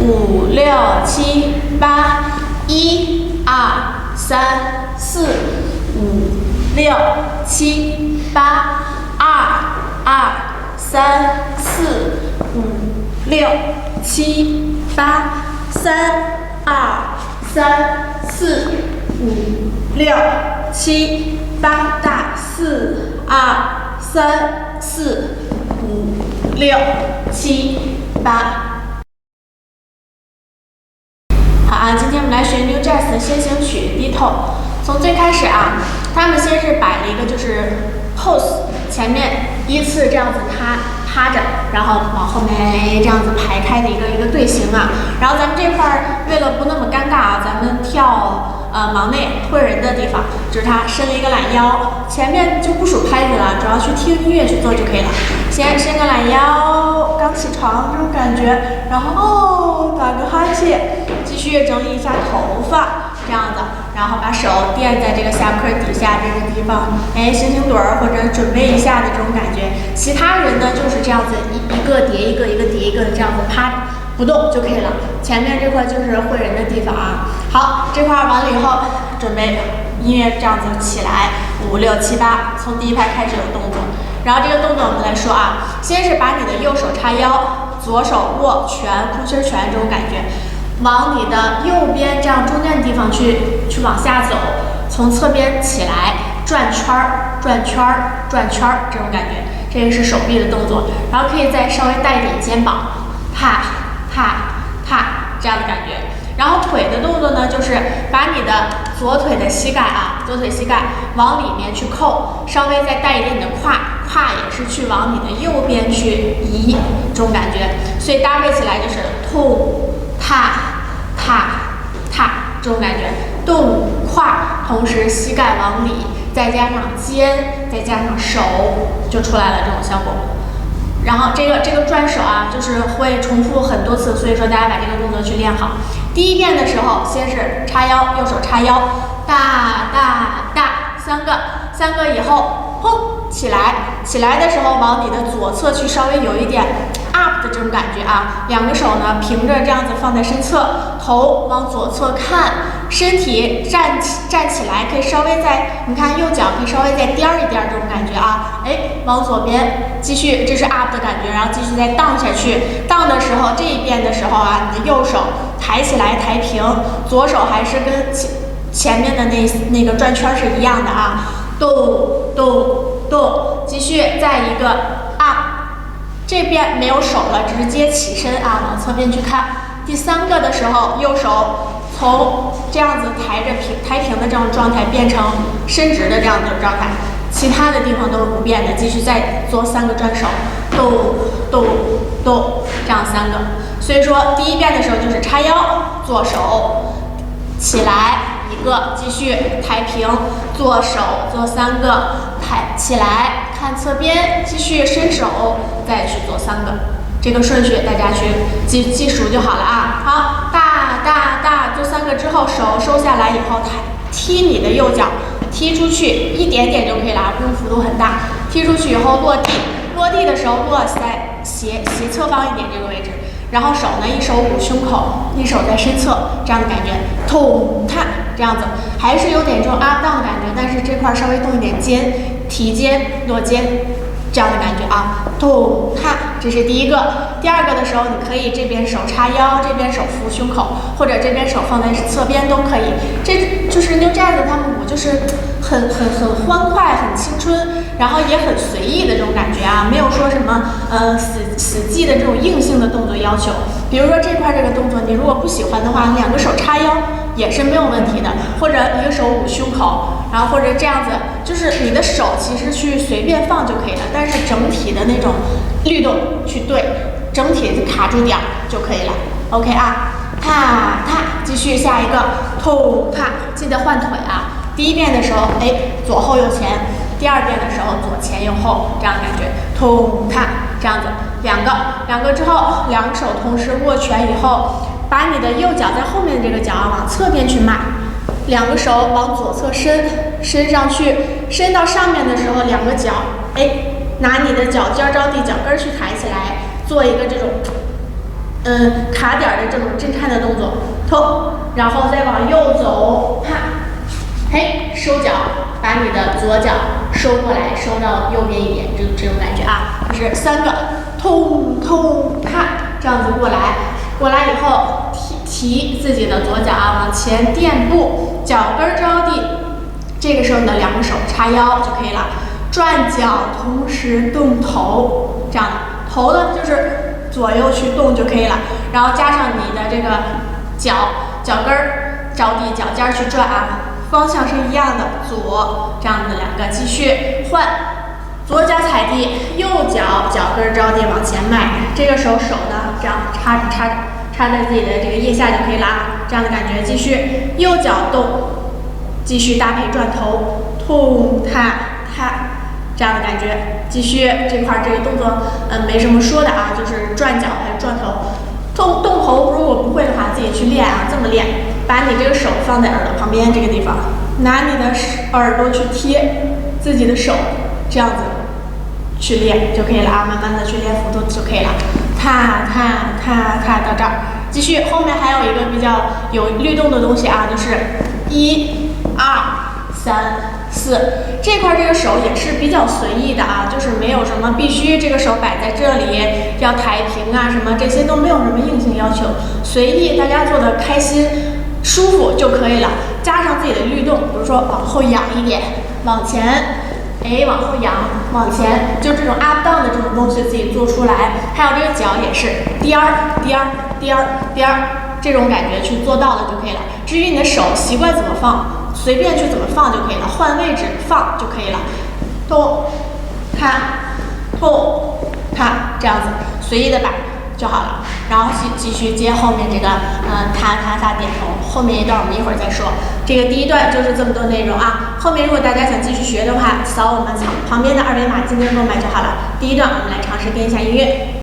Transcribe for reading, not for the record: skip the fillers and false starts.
5、6、7、8，1、2、3、4、5、6、7、8，2、3、4、5、6、7、8，3、2、3、4、5、6、7、8，大4、2、3、4、5、6、7、8。好啊，今天我们来学 New Jazz 的先行曲低头。从最开始啊，他们先是摆了一个就是 pose， 前面依次这样子趴着，然后往后面这样子排开的一个队形啊。然后咱们这块儿为了不那么尴尬啊，咱们跳忙内会人的地方，就是他伸了一个懒腰，前面就不数拍子了，主要去听音乐去做就可以了。先伸个懒腰，刚起床这种感觉，然后打个哈欠，继续整理一下头发，这样的，然后把手垫在这个下颌底下这个地方，醒醒盹儿或者准备一下的这种感觉。其他人呢就是这样子一个叠一个，一个叠一个的这样子趴着不动就可以了。前面这块就是会人的地方啊。好，这块完了以后，准备音乐这样子起来，5、6、7、8，从第一拍开始有动作。然后这个动作我们来说啊，先是把你的右手叉腰，左手握拳、空心拳这种感觉，往你的右边这样中间的地方去往下走，从侧边起来转圈儿、转圈儿、转圈儿这种感觉，这个是手臂的动作。然后可以再稍微带一点肩膀，踏踏踏这样的感觉。然后腿的动作呢，就是把你的左腿的膝盖啊，左腿膝盖往里面去扣，稍微再带一点你的胯也是去往你的右边去移，这种感觉。所以搭配起来就是痛踏踏踏这种感觉，动胯，同时膝盖往里，再加上肩，再加上手，就出来了这种效果。然后这个转手啊，就是会重复很多次，所以说大家把这个动作去练好。第一遍的时候，先是叉腰，右手叉腰，大大大三个以后，砰起来的时候往你的左侧去稍微有一点 up 的这种感觉啊，两个手呢平着这样子放在身侧，头往左侧看，身体站起来，可以稍微再，你看右脚可以稍微再颠一颠这种感觉啊，往左边继续，这是 up 的感觉，然后继续再荡下去，荡的时候这一遍的时候啊，你的右手抬起来抬平，左手还是跟前面的那个转圈是一样的啊，动动动，继续再一个 up， 这边没有手了，直接起身啊，往侧边去看。第三个的时候，右手从这样子抬平的这种状态变成伸直的这样的状态，其他的地方都是不变的，继续再做3个转手，动动动，这样3个。所以说第一遍的时候就是叉腰，左手起来1个，继续抬平，左手做3个，抬起来看侧边，继续伸手，再去做3个。这个顺序大家去记熟就好了啊。好，大做3个之后，手收下来以后，踢你的右脚，踢出去一点点就可以了，不用幅度很大。踢出去以后落地的时候落在斜侧方一点这个位置，然后手呢一手捂胸口，一手在身侧，这样的感觉，痛踏这样子，还是有点这种up down的感觉，但是这块稍微动一点肩，提肩落肩。这样的感觉啊，动踏，这是第一个。第二个的时候，你可以这边手叉腰，这边手扶胸口，或者这边手放在侧边都可以。这就是 New Jazz 他们舞，就是很欢快、很青春，然后也很随意的这种感觉啊，没有说什么死记的这种硬性的动作要求。比如说这块这个动作，你如果不喜欢的话，2个手叉腰也是没有问题的，或者1个手捂胸口，然后或者这样子，就是你的手其实去随便放就可以了，但是整体的那种律动去对，整体卡住点就可以了。OK 啊，踏踏，继续下一个，痛踏，记得换腿啊。第一遍的时候，左后右前；第二遍的时候，左前右后，这样感觉，痛踏，这样子，2个之后，2手同时握拳以后，把你的右脚在后面的这个脚往侧边去迈，2个手往左侧伸上去，伸到上面的时候，2个脚，拿你的脚尖着地，脚跟去抬起来，做一个这种卡点的这种震颤的动作，痛，然后再往右走，啪，嘿，收脚，把你的左脚收过来，收到右边一点，这种感觉啊，就是3个，痛痛啪，这样子过来以后提自己的左脚啊，往前垫步，脚跟着地，这个时候你的2个手叉腰就可以了，转脚同时动头，这样头呢就是左右去动就可以了，然后加上你的这个脚跟着地，脚尖去转啊，方向是一样的，左这样子2个，继续换，左脚踩地，右脚脚跟着地往前迈，这个手呢这样插在自己的这个腋下就可以了，这样的感觉，继续右脚动，继续搭配转头，痛踏这样的感觉，继续这块这个动作没什么说的啊，就是转脚还有转头，动头如果不会的话自己去练啊，这么练，把你这个手放在耳朵旁边这个地方，拿你的耳朵去贴自己的手，这样子去练就可以了啊，慢慢的去练辅助就可以了，踏到这儿，继续后面还有一个比较有律动的东西啊，就是1、2、3、4，这块这个手也是比较随意的啊，就是没有什么必须这个手摆在这里要抬平啊，什么这些都没有什么硬性要求，随意大家做的开心舒服就可以了，加上自己的律动，比如说往后仰一点，往前，往后仰，往前，就这种 up down 的这种东西自己做出来，还有这个脚也是颠儿，这种感觉去做到了就可以了。至于你的手习惯怎么放，随便去怎么放就可以了，换位置放就可以了，痛，这样子随意的摆就好了。然后继续接后面这个踏点头，后面一段我们一会儿再说。这个第一段就是这么多内容啊，后面如果大家想继续学的话，扫我们旁边的2维码进行购买就好了。第一段我们来尝试跟一下音乐。